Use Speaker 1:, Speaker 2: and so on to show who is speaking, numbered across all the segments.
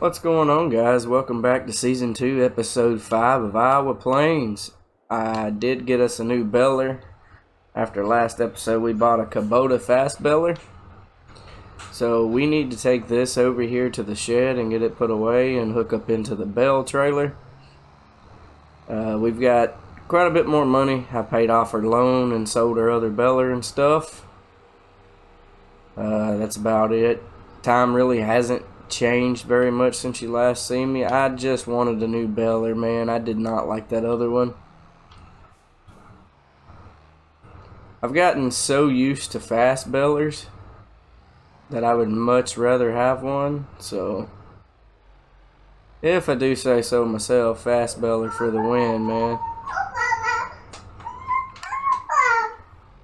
Speaker 1: What's going on, guys? Welcome back to Season 2, Episode 5 of Iowa Plains. I did get us a new beller. After last episode, we bought a Kubota fast beller. So we need to take this over here to the shed and get it put away and hook up into the bell trailer. We've got quite a bit more money. I paid off our loan and sold our other beller and stuff. That's about it. Time really hasn't changed very much since you last seen me. I just wanted a new beller, man. I did not like that other one. I've gotten so used to fast bellers that I would much rather have one. So, if I do say so myself, fast beller for the win, man.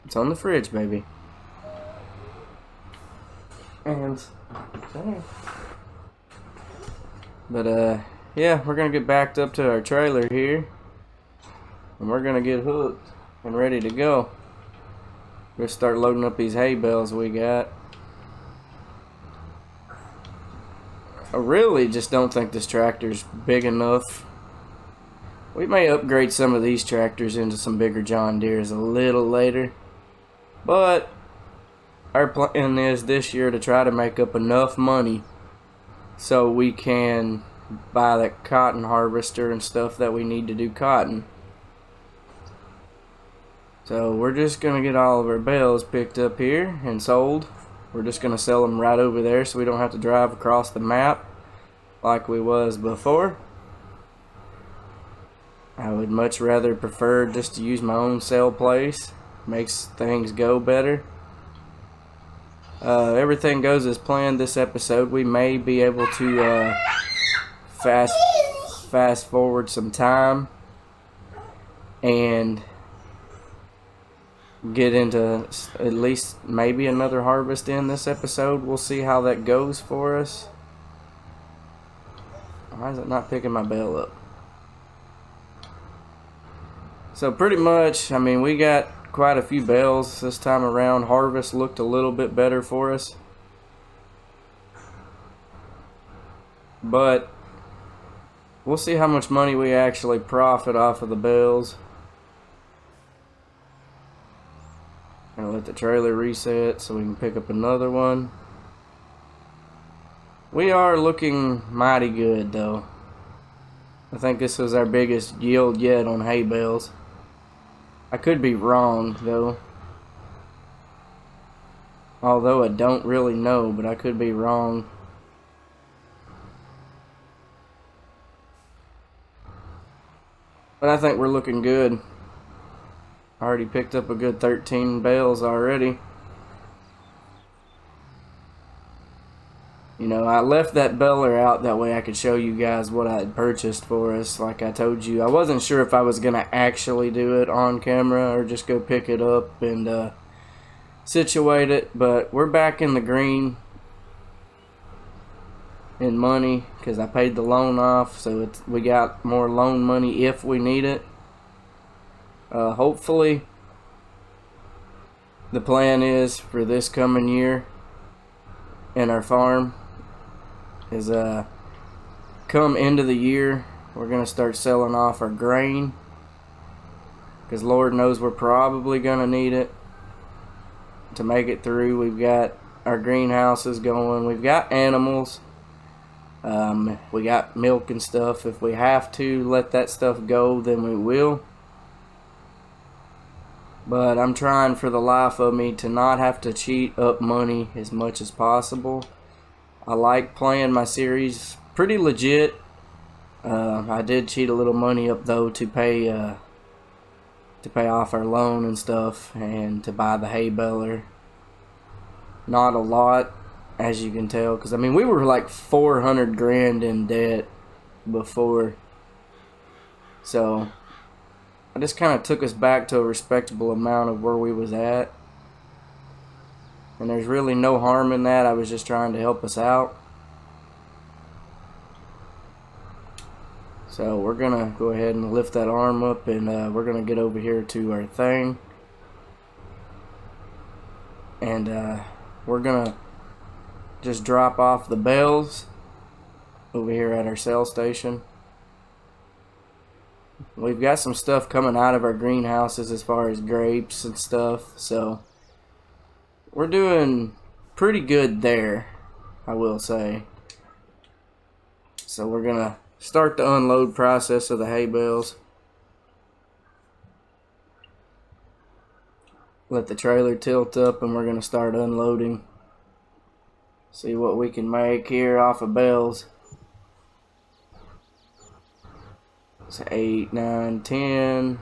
Speaker 1: It's on the fridge, baby. And yeah, we're gonna get backed up to our trailer here, and we're gonna get hooked and ready to go. We'll start loading up these hay bales we got. I really just don't think this tractor's big enough. We may upgrade some of these tractors into some bigger John Deeres a little later, but our plan is this year to try to make up enough money so we can buy that cotton harvester and stuff that we need to do cotton. So we're just going to get all of our bales picked up here and sold. We're just going to sell them right over there so we don't have to drive across the map like we was before. I would much rather prefer just to use my own sale place. Makes things go better. Everything goes as planned this episode. We may be able to fast forward some time and get into at least maybe another harvest in this episode. We'll see how that goes for us. Why is it not picking my bale up? So pretty much, I mean, we got quite a few bales this time around. Harvest looked a little bit better for us, but we'll see how much money we actually profit off of the bales. Gonna let the trailer reset so we can pick up another one. We are looking mighty good though. I think this was our biggest yield yet on hay bales. I could be wrong though, although I don't really know, but I could be wrong. But I think we're looking good. I already picked up a good 13 bales already. You know, I left that beller out that way I could show you guys what I had purchased for us. Like I told you, I wasn't sure if I was going to actually do it on camera or just go pick it up and situate it. But we're back in the green in money because I paid the loan off. So we got more loan money if we need it. Hopefully, the plan is for this coming year in our farm is come into the year we're gonna start selling off our grain, because Lord knows we're probably gonna need it to make it through. We've got our greenhouses going, we've got animals, we got milk and stuff. If we have to let that stuff go, then we will. But I'm trying for the life of me to not have to cheat up money as much as possible. I like playing my series pretty legit. I did cheat a little money up though to pay off our loan and stuff and to buy the hay baler. Not a lot, as you can tell, because I mean we were like 400 grand in debt before. So I just kind of took us back to a respectable amount of where we was at. And there's really no harm in that. I was just trying to help us out. So we're going to go ahead and lift that arm up and we're going to get over here to our thing. And we're going to just drop off the bales over here at our sales station. We've got some stuff coming out of our greenhouses as far as grapes and stuff, so we're doing pretty good there, I will say. So we're gonna start the unload process of the hay bales. Let the trailer tilt up and we're gonna start unloading. See what we can make here off of bales. It's 8, 9, 10.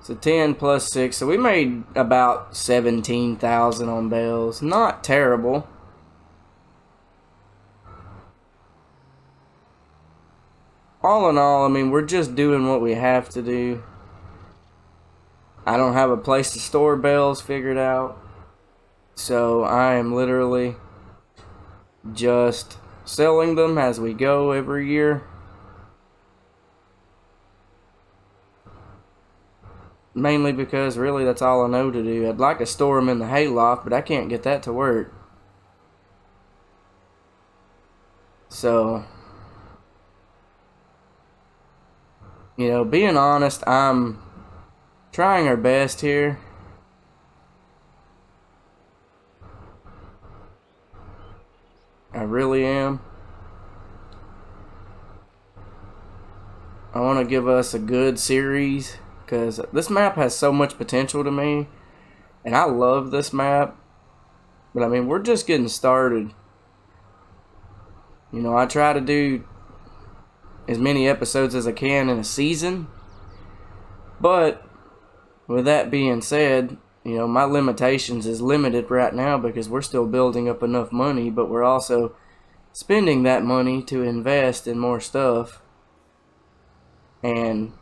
Speaker 1: So 10 plus 6. So we made about 17,000 on bales. Not terrible. All in all, I mean, we're just doing what we have to do. I don't have a place to store bales figured out. So I am literally just selling them as we go every year. Mainly because really that's all I know to do. I'd like to store them in the hay loft, but I can't get that to work. So, you know, being honest, I'm trying our best here. I really am. I want to give us a good series because this map has so much potential to me, and I love this map. But I mean, we're just getting started. You know, I try to do as many episodes as I can in a season, but with that being said, you know, my limitations is limited right now because we're still building up enough money, but we're also spending that money to invest in more stuff. And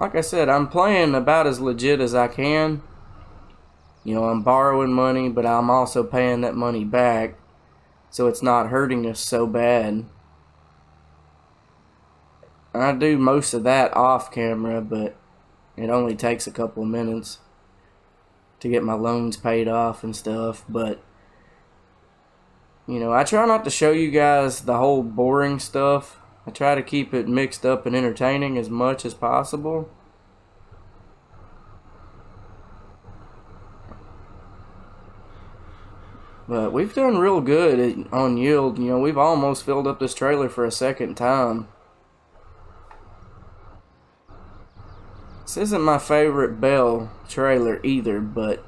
Speaker 1: like I said, I'm playing about as legit as I can. You know, I'm borrowing money, but I'm also paying that money back, so it's not hurting us so bad. And I do most of that off camera, but it only takes a couple of minutes to get my loans paid off and stuff. But you know, I try not to show you guys the whole boring stuff. I try to keep it mixed up and entertaining as much as possible. But we've done real good on yield. You know, we've almost filled up this trailer for a second time. This isn't my favorite bale trailer either, but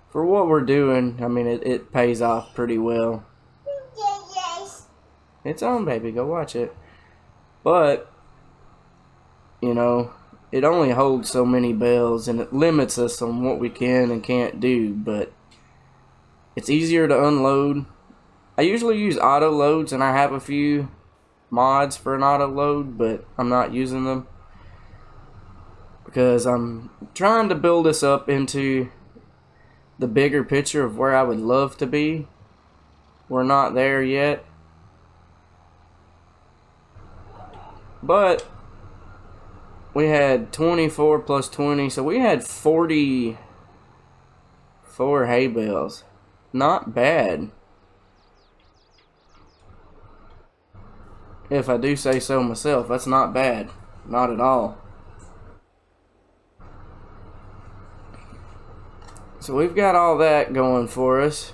Speaker 1: for what we're doing, I mean, it pays off pretty well. Yes. It's on, baby. Go watch it. But, you know, it only holds so many bales, and it limits us on what we can and can't do, but it's easier to unload. I usually use auto loads, and I have a few mods for an auto load, but I'm not using them because I'm trying to build this up into the bigger picture of where I would love to be. We're not there yet, but we had 24 plus 20, so we had 44 hay bales. Not bad, if I do say so myself. That's not bad, not at all. So we've got all that going for us,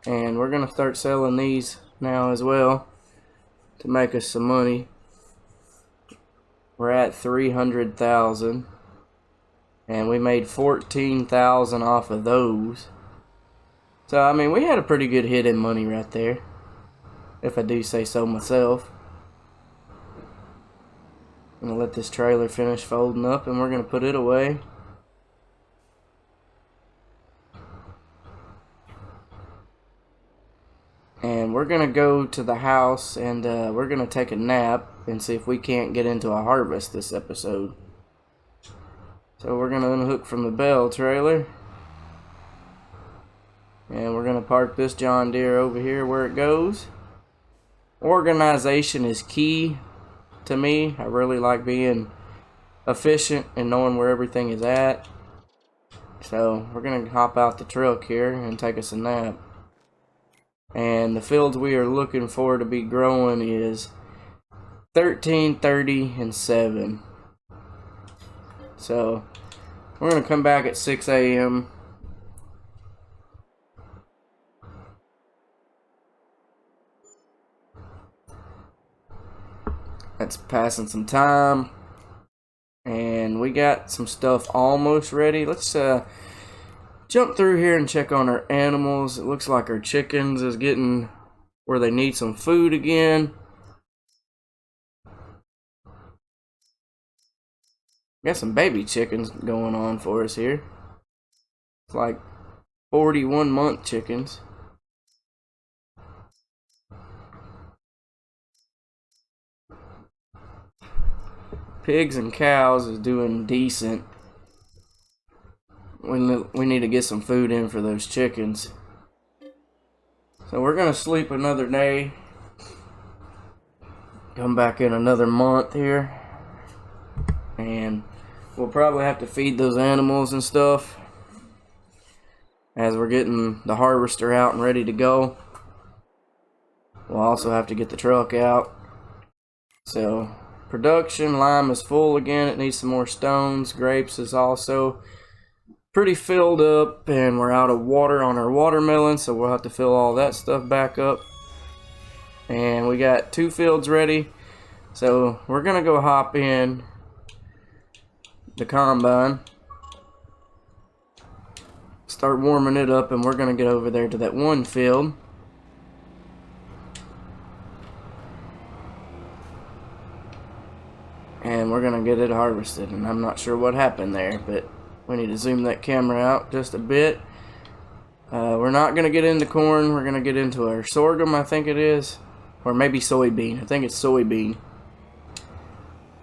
Speaker 1: and we're gonna start selling these now as well to make us some money. We're at 300,000, and we made 14,000 off of those. So I mean, we had a pretty good hit in money right there, if I do say so myself. I'm gonna let this trailer finish folding up, and we're gonna put it away. And we're gonna go to the house, and we're gonna take a nap and see if we can't get into a harvest this episode. So we're gonna unhook from the bale trailer, and we're gonna park this John Deere over here where it goes. Organization is key to me. I really like being efficient and knowing where everything is at. So we're gonna hop out the truck here and take us a nap. And the fields we are looking for to be growing is 13, 30, and 7. So we're going to come back at 6 a.m. That's passing some time. And we got some stuff almost ready. Let's jump through here and check on our animals. It looks like our chickens is getting where they need some food again. Got some baby chickens going on for us here. It's like 41-month chickens. Pigs and cows is doing decent. We need to get some food in for those chickens. So we're gonna sleep another day. Come back in another month here. And we'll probably have to feed those animals and stuff as we're getting the harvester out and ready to go. We'll also have to get the truck out. So production, lime is full again. It needs some more stones. Grapes is also pretty filled up, and we're out of water on our watermelon, so we'll have to fill all that stuff back up. And we got 2 fields ready, so we're gonna go hop in the combine, start warming it up, and we're gonna get over there to that one field. And we're gonna get it harvested. And I'm not sure what happened there, but we need to zoom that camera out just a bit. We're not gonna get into corn. We're gonna get into our sorghum, I think it is, or maybe soybean. I think it's soybean.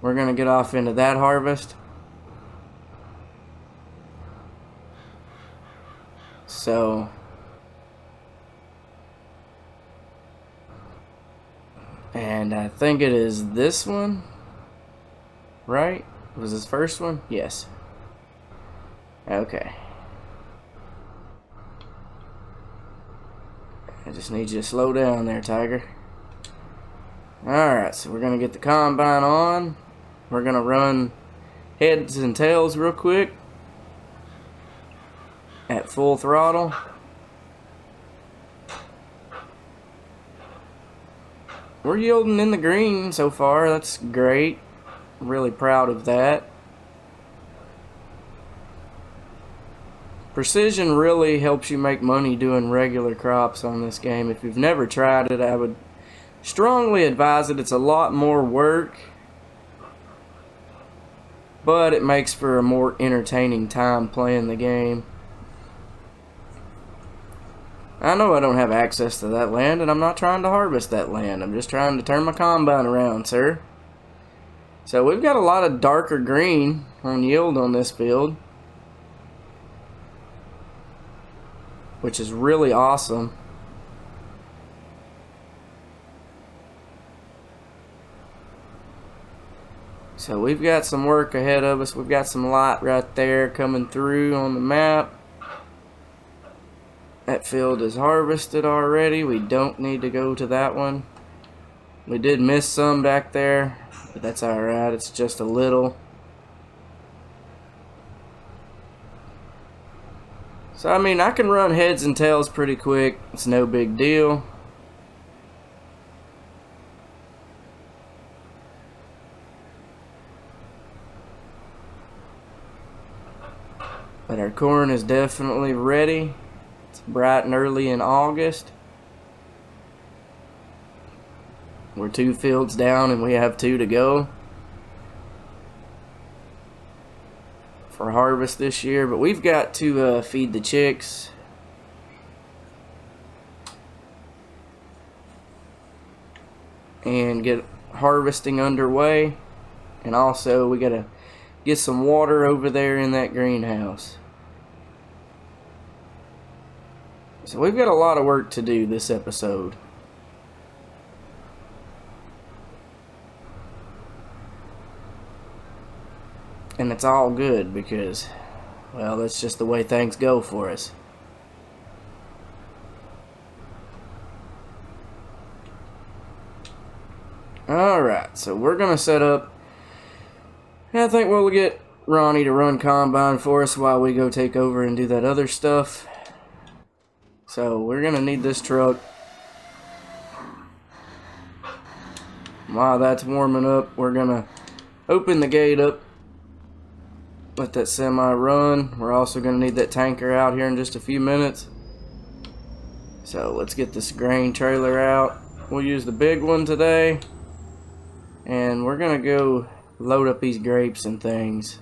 Speaker 1: We're gonna get off into that harvest. So and I think it is this one, right? Was this first one? Yes. Okay. I just need you to slow down there, Tiger. Alright, so we're gonna get the combine on. We're gonna run heads and tails real quick at full throttle. We're yielding in the green so far. That's great. I'm really proud of that. Precision really helps you make money doing regular crops on this game. If you've never tried it, I would strongly advise it. It's a lot more work, but it makes for a more entertaining time playing the game. I know I don't have access to that land, and I'm not trying to harvest that land. I'm just trying to turn my combine around, sir. So we've got a lot of darker green on yield on this field, which is really awesome. So we've got some work ahead of us. We've got some light right there coming through on the map. That field is harvested already. We don't need to go to that one. We did miss some back there, but that's alright. It's just a little. So I mean, I can run heads and tails pretty quick. It's no big deal. But our corn is definitely ready. It's bright and early in August. We're 2 fields down and we have 2 to go for harvest this year, but we've got to feed the chicks. And get harvesting underway, and also we gotta get some water over there in that greenhouse. So we've got a lot of work to do this episode. And it's all good because, well, that's just the way things go for us. Alright, so we're going to set up. I think we'll get Ronnie to run combine for us while we go take over and do that other stuff. So we're going to need this truck. While that's warming up, we're going to open the gate up. Let that semi run. We're also going to need that tanker out here in just a few minutes. So let's get this grain trailer out. We'll use the big one today. And we're going to go load up these grapes and things.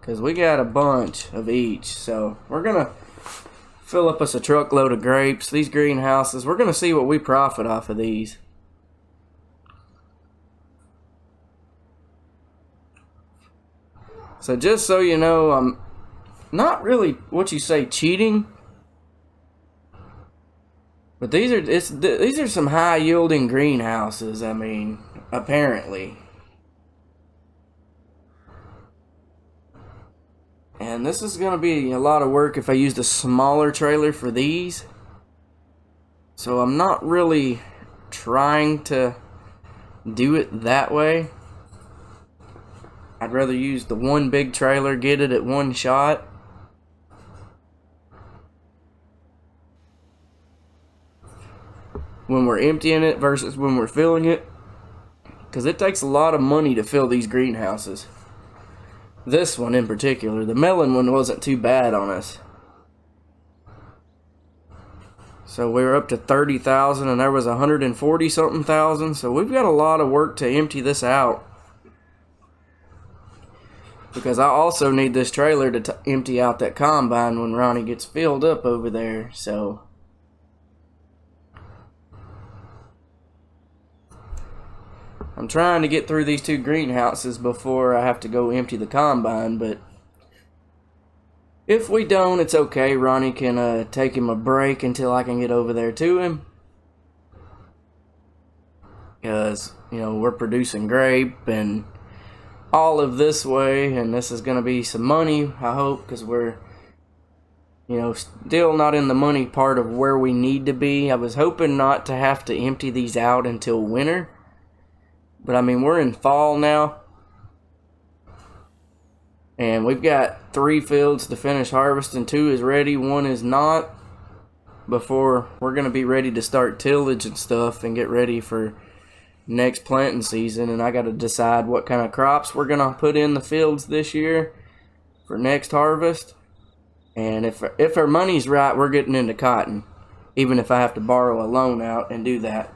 Speaker 1: Because we got a bunch of each. So we're going to fill up us a truckload of grapes. These greenhouses, we're going to see what we profit off of these. So just so you know, I'm not really what you say cheating. But these are some high yielding greenhouses, I mean, apparently. And this is going to be a lot of work if I use the smaller trailer for these. So I'm not really trying to do it that way. I'd rather use the one big trailer, get it at one shot. When we're emptying it versus when we're filling it. Because it takes a lot of money to fill these greenhouses. This one in particular. The melon one wasn't too bad on us. So we were up to 30,000 and there was 140 something thousand. So we've got a lot of work to empty this out. Because I also need this trailer to empty out that combine when Ronnie gets filled up over there. So I'm trying to get through these two greenhouses before I have to go empty the combine. But if we don't, it's okay. Ronnie can take him a break until I can get over there to him. Because, you know, we're producing grape and olive this way, and this is going to be some money, I hope, because we're, you know, still not in the money part of where we need to be. I was hoping not to have to empty these out until winter, but I mean, we're in fall now, and we've got 3 fields to finish harvesting. 2 is ready, 1 is not, before we're going to be ready to start tillage and stuff and get ready for next planting season. And I got to decide what kind of crops we're gonna put in the fields this year for next harvest. And if our money's right, we're getting into cotton, even if I have to borrow a loan out and do that.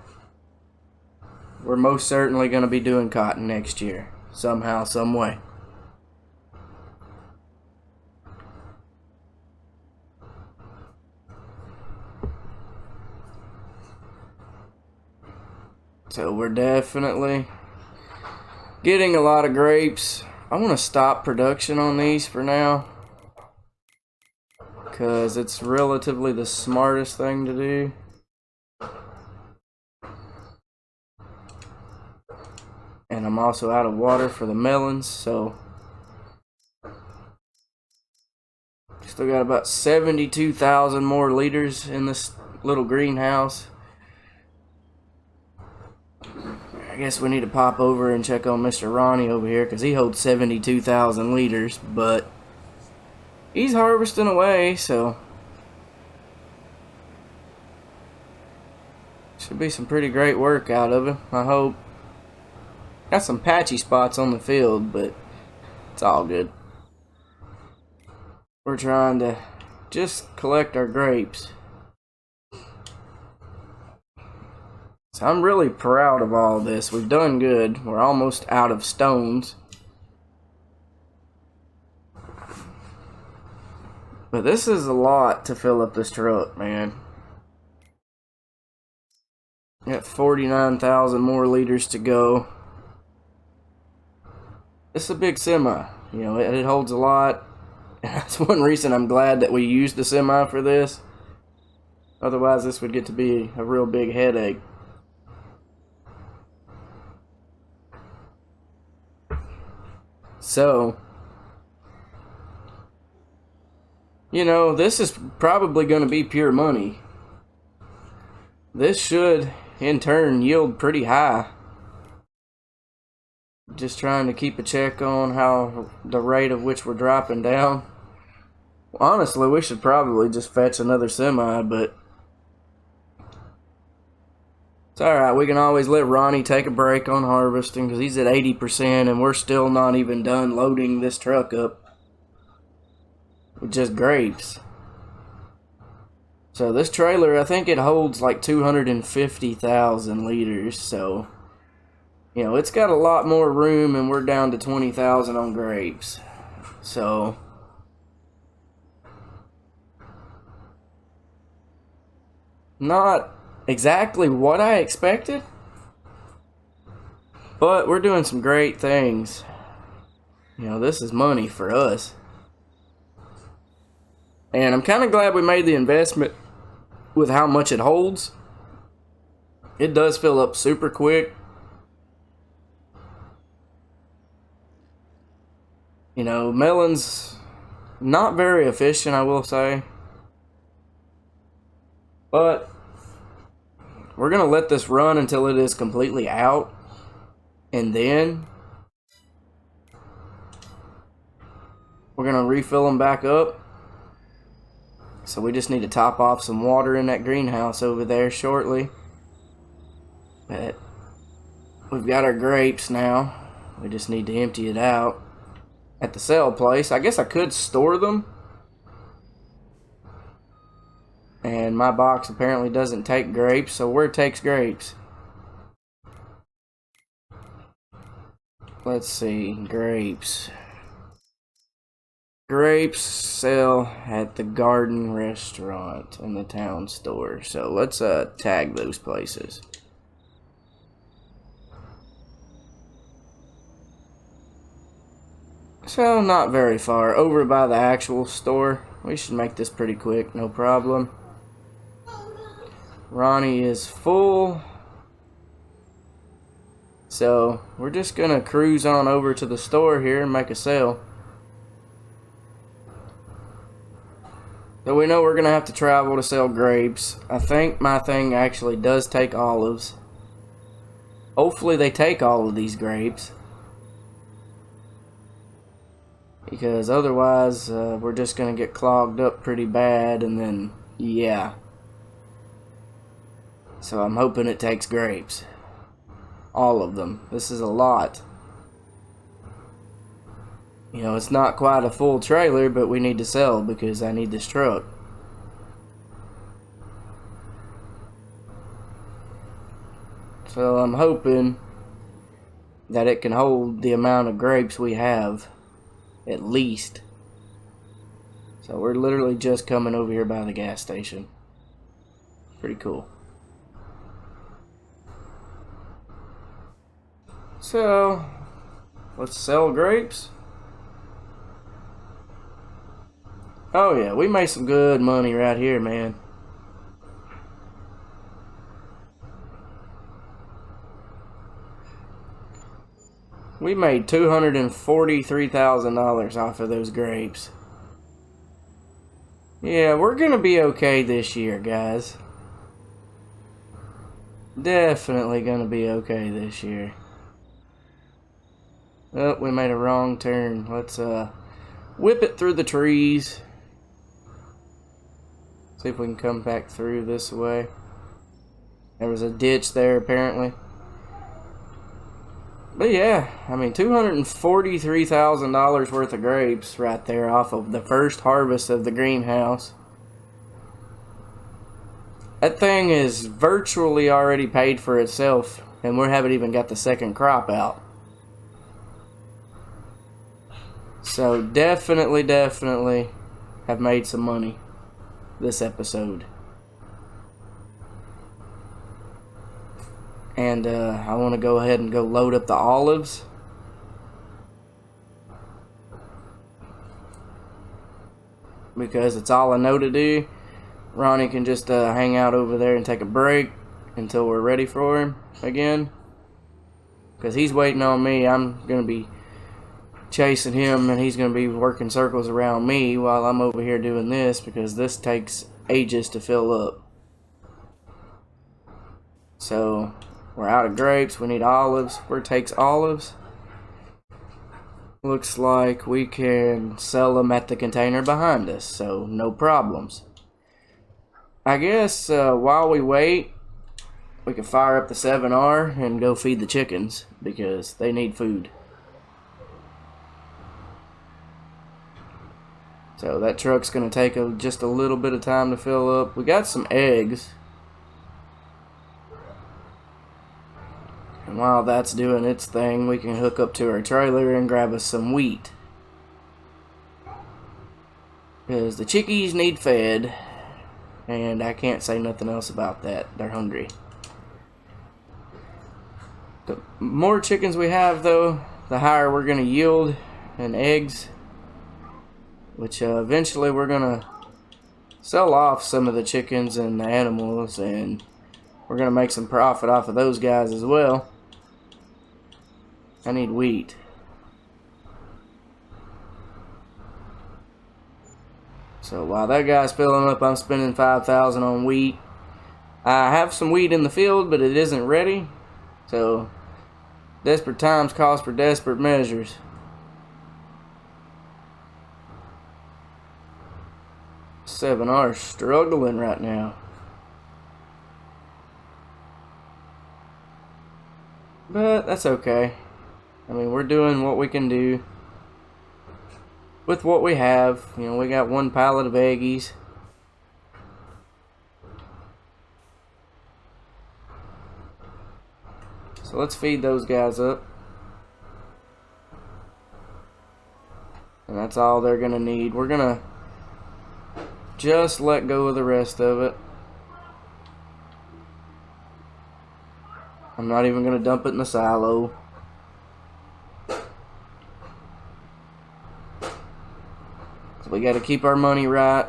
Speaker 1: We're most certainly gonna be doing cotton next year, somehow, some way. So we're definitely getting a lot of grapes. I want to stop production on these for now, because it's relatively the smartest thing to do. And I'm also out of water for the melons, so still got about 72,000 more liters in this little greenhouse. I guess we need to pop over and check on Mr. Ronnie over here, because he holds 72,000 liters, but he's harvesting away, so should be some pretty great work out of him, I hope. Got some patchy spots on the field, but it's all good. We're trying to just collect our grapes. So I'm really proud of all this. We've done good. We're almost out of stones. But this is a lot to fill up this truck, man. Got 49,000 more liters to go. It's a big semi. You know, it holds a lot. And that's one reason I'm glad that we used the semi for this. Otherwise, this would get to be a real big headache. So, you know, this is probably going to be pure money. this should in turn yield pretty high. Just trying to keep a check on how the rate of which we're dropping down. Honestly, we should probably just fetch another semi, but it's alright. We can always let Ronnie take a break on harvesting because he's at 80% and we're still not even done loading this truck up with just grapes. So this trailer, I think it holds like 250,000 liters, so you know, it's got a lot more room and we're down to 20,000 on grapes. So not exactly what I expected, but we're doing some great things. You know, this is money for us. And I'm kind of glad we made the investment with how much it holds. It does fill up super quick. You know, melon's not very efficient, I will say. But we're going to let this run until it is completely out. And then we're going to refill them back up. So we just need to top off some water in that greenhouse over there shortly. But we've got our grapes now. We just need to empty it out at the sale place. I guess I could store them. And my box apparently doesn't take grapes, so where it takes grapes. Let's see, grapes. Grapes sell at the Garden Restaurant and the town store. So let's tag those places. So not very far. Over by the actual store. We should make this pretty quick, no problem. Ronnie is full. So we're just gonna cruise on over to the store here and make a sale. So we know we're gonna have to travel to sell grapes. I think my thing actually does take olives. Hopefully they take all of these grapes. Because otherwise we're just gonna get clogged up pretty bad and then yeah. So I'm hoping it takes grapes. All of them. This is a lot. You know, it's not quite a full trailer, but we need to sell because I need this truck. So I'm hoping that it can hold the amount of grapes we have, at least. So we're literally just coming over here by the gas station. Pretty cool. So, let's sell grapes. Oh yeah, we made some good money right here, man. We made $243,000 off of those grapes. Yeah, we're gonna be okay this year, guys. Definitely gonna be okay this year. Oh, we made a wrong turn. Let's whip it through the trees. See if we can come back through this way. There was a ditch there apparently. But yeah, I mean $243,000 worth of grapes right there off of the first harvest of the greenhouse. That thing is virtually already paid for itself and we haven't even got the second crop out. So definitely have made some money this episode. And I want to go ahead and go load up the olives. Because it's all I know to do. Ronnie can just hang out over there and take a break until we're ready for him again. Because he's waiting on me. I'm going to be chasing him and he's going to be working circles around me while I'm over here doing this because this takes ages to fill up. So we're out of grapes. We need olives. Where takes olives? Looks like we can sell them at the container behind us, so no problems. I guess while we wait, we can fire up the 7R and go feed the chickens because they need food. So that truck's going to take just a little bit of time to fill up. We got some eggs. And while that's doing its thing, we can hook up to our trailer and grab us some wheat. Because the chickies need fed. And I can't say nothing else about that. They're hungry. The more chickens we have, though, the higher we're going to yield in eggs. Which eventually we're going to sell off some of the chickens and the animals. And we're going to make some profit off of those guys as well. I need wheat. So while that guy's filling up, I'm spending $5,000 on wheat. I have some wheat in the field, but it isn't ready. So desperate times call for desperate measures. 7R struggling right now. But that's okay. I mean, we're doing what we can do with what we have. You know, we got one pallet of eggies. So let's feed those guys up. And that's all they're going to need. We're going to just let go of the rest of it. I'm not even going to dump it in the silo. So we got to keep our money right.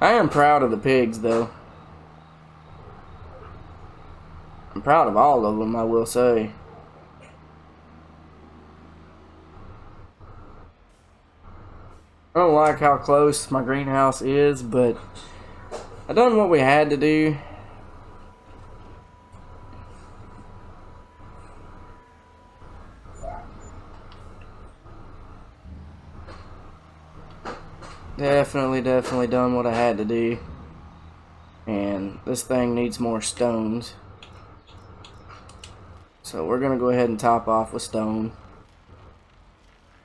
Speaker 1: I am proud of the pigs, though. I'm proud of all of them, I will say. I don't like how close my greenhouse is, but I done what we had to do. Definitely done what I had to do. And this thing needs more stones. So we're gonna go ahead and top off with stone.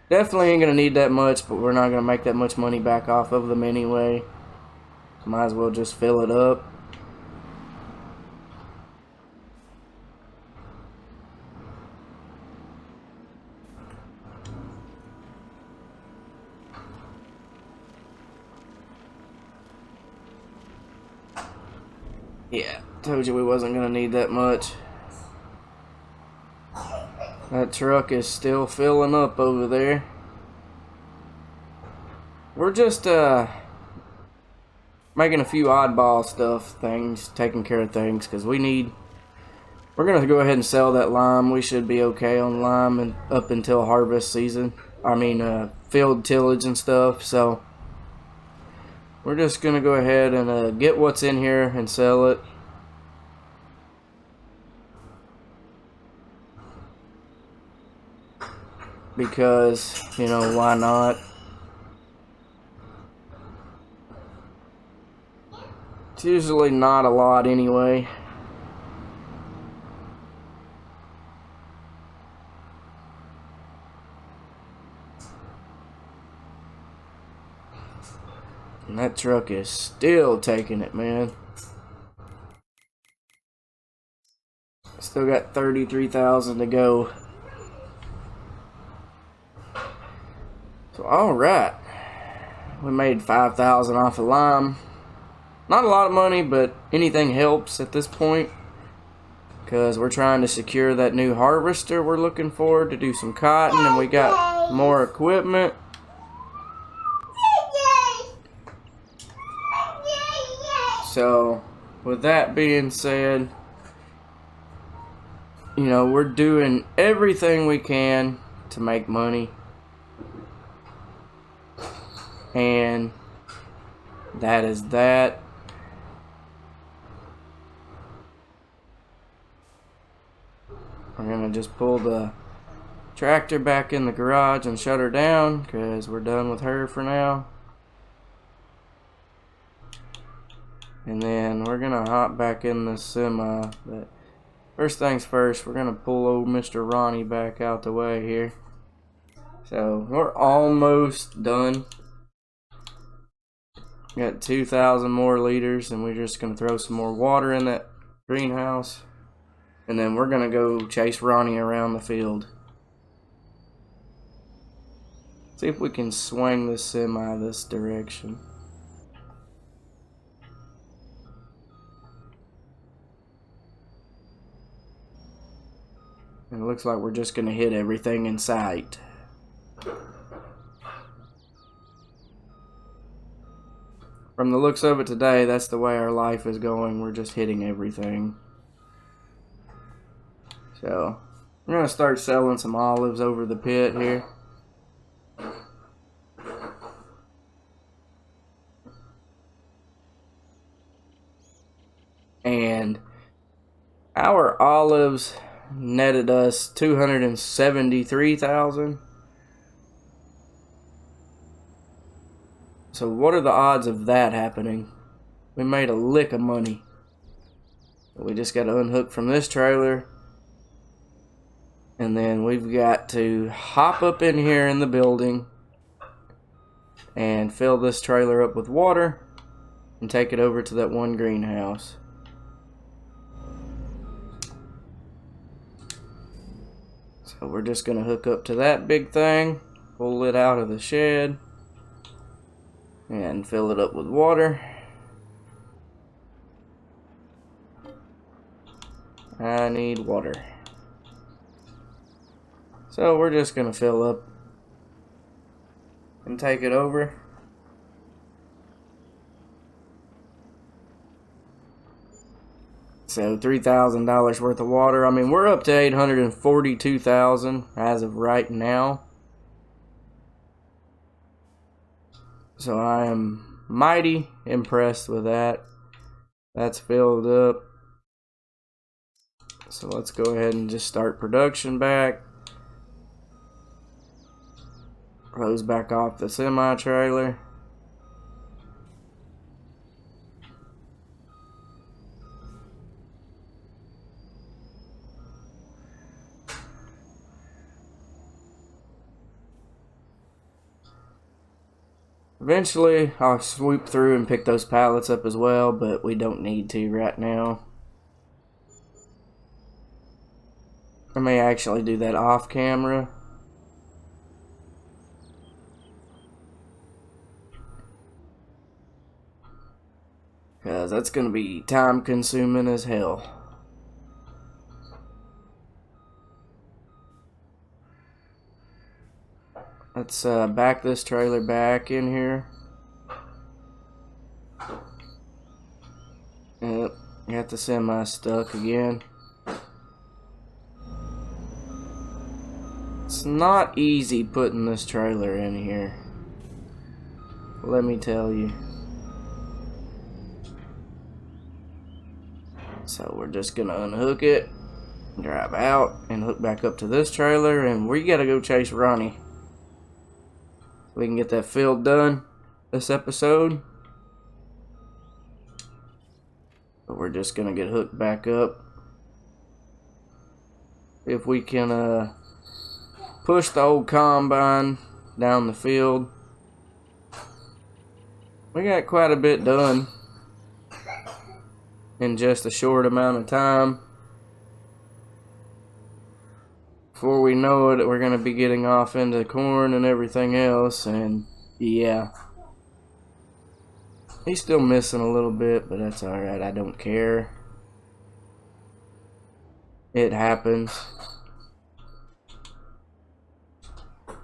Speaker 1: Definitely ain't gonna need that much, but we're not gonna make that much money back off of them anyway. Might as well just fill it up. Yeah, told you we wasn't gonna need that much. That truck is still filling up over there. We're just making a few oddball things, taking care of things, because we're gonna go ahead and sell that lime. We should be okay on lime and up until harvest season. I mean field tillage and stuff. So we're just gonna go ahead and get what's in here and sell it. Because, you know, why not? It's usually not a lot anyway. And that truck is still taking it, man. Still got 33,000 to go. So, alright. We made 5,000 off of lime. Not a lot of money, but anything helps at this point. Because we're trying to secure that new harvester we're looking for to do some cotton. And we got more equipment. So, with that being said, you know, we're doing everything we can to make money. And that is that. We're gonna just pull the tractor back in the garage and shut her down because we're done with her for now. And then we're gonna hop back in the semi. But first things first, we're gonna pull old Mr. Ronnie back out the way here. So we're almost done. Got 2,000 more liters, and we're just gonna throw some more water in that greenhouse. And then we're gonna go chase Ronnie around the field. See if we can swing this semi this direction. And it looks like we're just gonna hit everything in sight. From the looks of it today, that's the way our life is going. We're just hitting everything. So, we're going to start selling some olives over the pit here. And our olives netted us $273,000. So what are the odds of that happening? We made a lick of money. We just got to unhook from this trailer. And then we've got to hop up in here in the building and fill this trailer up with water and take it over to that one greenhouse. So we're just going to hook up to that big thing, pull it out of the shed, and fill it up with water. I need water. So we're just going to fill up and take it over. So $3,000 worth of water. I mean, we're up to $842,000 as of right now. So I am mighty impressed with that. That's filled up. So let's go ahead and just start production back. Close back off the semi-trailer. Eventually, I'll swoop through and pick those pallets up as well, but we don't need to right now. I may actually do that off camera. Because that's going to be time consuming as hell. Let's back this trailer back in here. Yep, got the semi stuck again. It's not easy putting this trailer in here, let me tell you. So we're just gonna unhook it, drive out, and hook back up to this trailer, and we gotta go chase Ronnie. We can get that field done this episode. But we're just gonna get hooked back up. If we can push the old combine down the field. We got quite a bit done in just a short amount of time. Before we know it, we're going to be getting off into corn and everything else, and yeah. He's still missing a little bit, but that's alright, I don't care. It happens.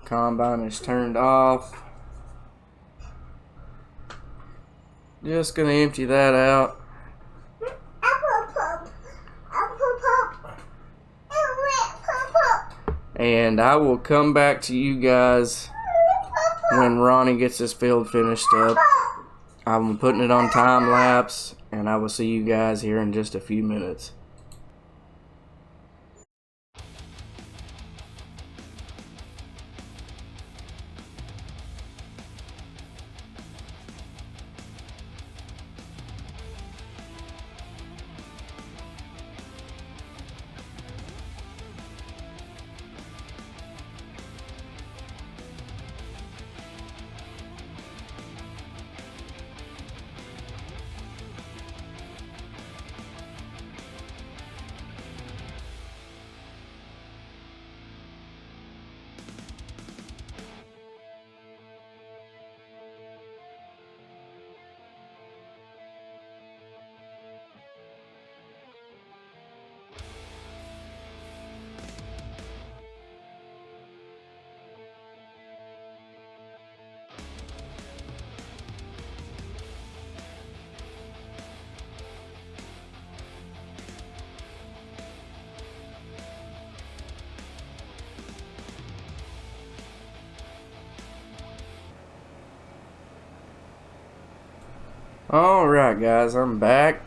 Speaker 1: Combine is turned off. Just going to empty that out. And I will come back to you guys when Ronnie gets this field finished up. I'm putting it on time lapse, and I will see you guys here in just a few minutes. Alright guys, I'm back.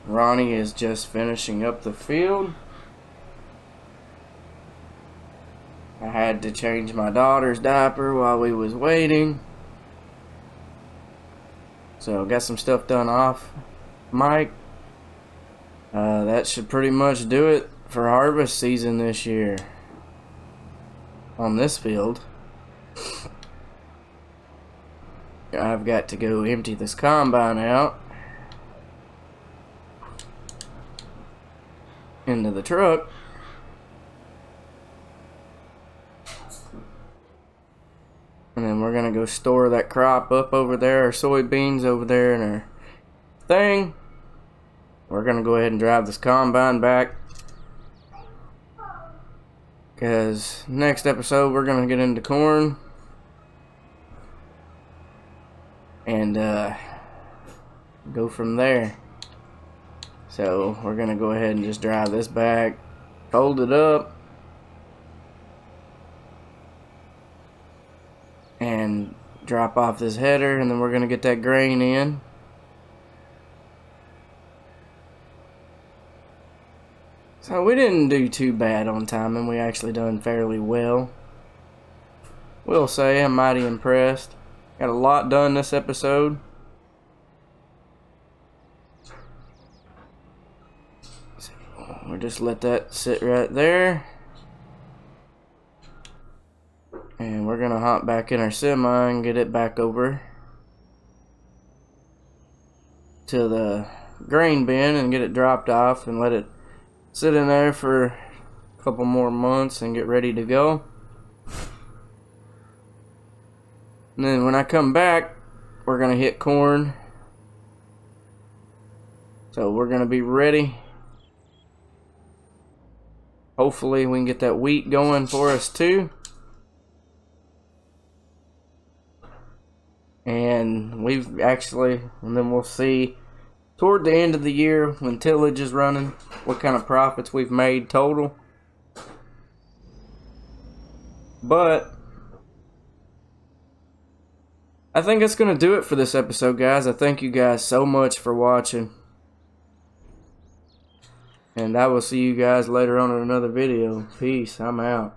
Speaker 1: Ronnie is just finishing up the field. I had to change my daughter's diaper while we was waiting. So got some stuff done off mic. That should pretty much do it for harvest season this year on this field. I've got to go empty this combine out into the truck. And then we're gonna go store that crop up over there, our soybeans over there in our thing. We're gonna go ahead and drive this combine back, because next episode we're gonna get into corn and go from there. So we're gonna go ahead and just drive this back, hold it up, and drop off this header, and then we're gonna get that grain in. So we didn't do too bad on timing. We actually done fairly well. Will say I'm mighty impressed. Got a lot done this episode. So we'll just let that sit right there. And we're gonna hop back in our semi and get it back over to the grain bin and get it dropped off and let it sit in there for a couple more months and get ready to go. And then when I come back, we're gonna hit corn. So we're gonna be ready. Hopefully we can get that wheat going for us too. And we've actually, and then we'll see toward the end of the year when tillage is running what kind of profits we've made total. But I think that's going to do it for this episode, guys. I thank you guys so much for watching. And I will see you guys later on in another video. Peace. I'm out.